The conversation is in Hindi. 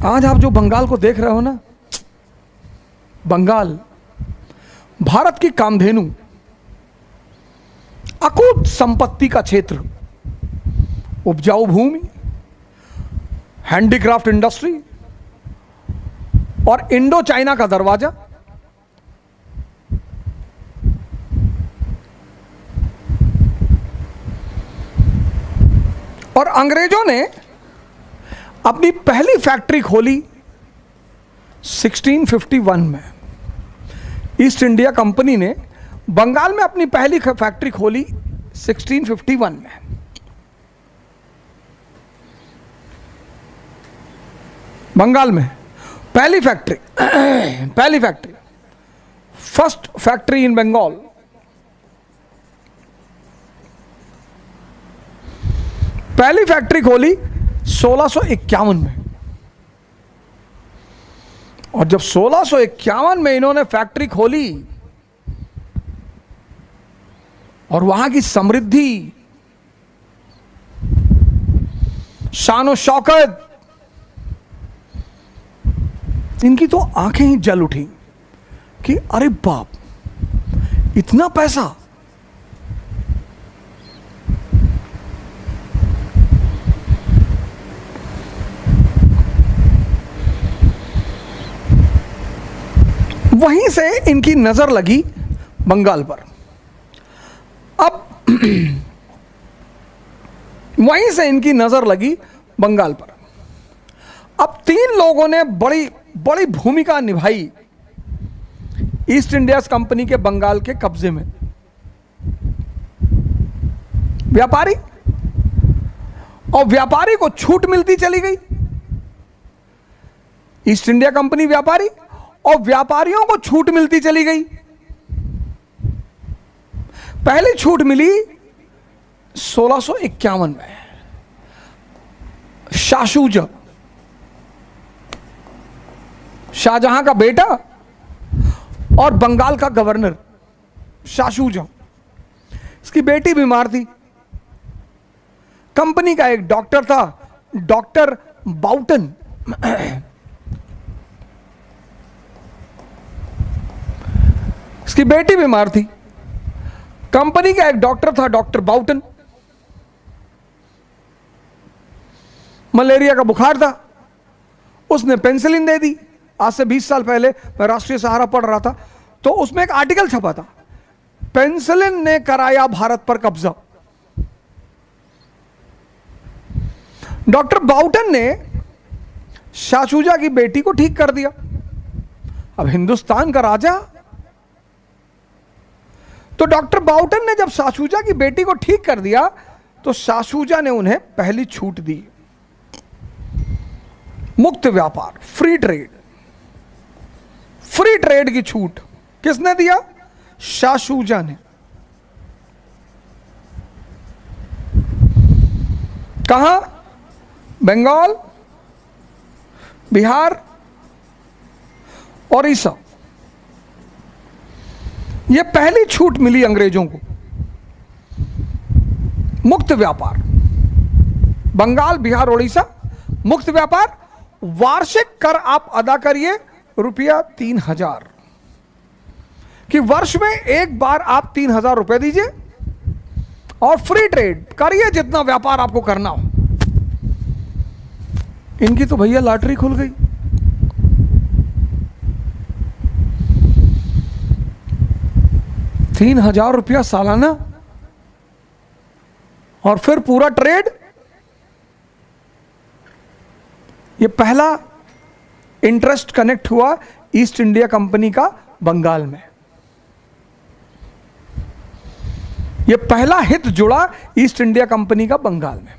आज आप जो बंगाल को देख रहे हो ना, बंगाल भारत की कामधेनु, अकूत संपत्ति का क्षेत्र, उपजाऊ भूमि, हैंडीक्राफ्ट इंडस्ट्री और इंडो चाइना का दरवाजा। और अंग्रेजों ने अपनी पहली फैक्ट्री खोली 1651 में। ईस्ट इंडिया कंपनी ने बंगाल में अपनी पहली फैक्ट्री खोली 1651 में। बंगाल में पहली factory first factory in Bengal. पहली फैक्ट्री खोली 1651 में। और जब 1651 में इन्होंने फैक्ट्री खोली और वहां की समृद्धि, शान शौकत, इनकी तो आंखें ही जल उठी कि अरे बाप, इतना पैसा। वहीं से इनकी नजर लगी बंगाल पर। अब वहीं से इनकी नजर लगी बंगाल पर। अब तीन लोगों ने बड़ी बड़ी भूमिका निभाई ईस्ट इंडिया कंपनी के बंगाल के कब्जे में। व्यापारी, और व्यापारी को छूट मिलती चली गई। ईस्ट इंडिया कंपनी व्यापारी, और व्यापारियों को छूट मिलती चली गई। पहली छूट मिली 1651 में। शाहशूजा, शाहजहां का बेटा और बंगाल का गवर्नर शाहशूजा, इसकी बेटी बीमार थी। कंपनी का एक डॉक्टर था, डॉक्टर बाउटन। इसकी बेटी बीमार थी। कंपनी का एक डॉक्टर था, डॉक्टर बाउटन। मलेरिया का बुखार था, उसने पेनिसिलिन दे दी। आज से 20 साल पहले मैं राष्ट्रीय सहारा पढ़ रहा था, तो उसमें एक आर्टिकल छपा था, पेनिसिलिन ने कराया भारत पर कब्जा। डॉक्टर बाउटन ने शाहशूजा की बेटी को ठीक कर दिया। अब हिंदुस्तान का राजा, तो डॉक्टर बाउटन ने जब शाहशूजा की बेटी को ठीक कर दिया, तो शाहशूजा ने उन्हें पहली छूट दी। मुक्त व्यापार, फ्री ट्रेड की छूट किसने दिया? शाहशूजा ने। कहां? बंगाल, बिहार, ओडिशा। यह पहली छूट मिली अंग्रेजों को। मुक्त व्यापार, बंगाल, बिहार, ओडिशा, मुक्त व्यापार। वार्षिक कर आप अदा करिए रुपया 3000, कि वर्ष में एक बार आप 3000 रुपए दीजिए और फ्री ट्रेड करिए, जितना व्यापार आपको करना हो। इनकी तो भैया लॉटरी खुल गई। ₹3000 सालाना, और फिर पूरा ट्रेड। ये पहला इंटरेस्ट कनेक्ट हुआ ईस्ट इंडिया कंपनी का बंगाल में। ये पहला हित जुड़ा ईस्ट इंडिया कंपनी का बंगाल में।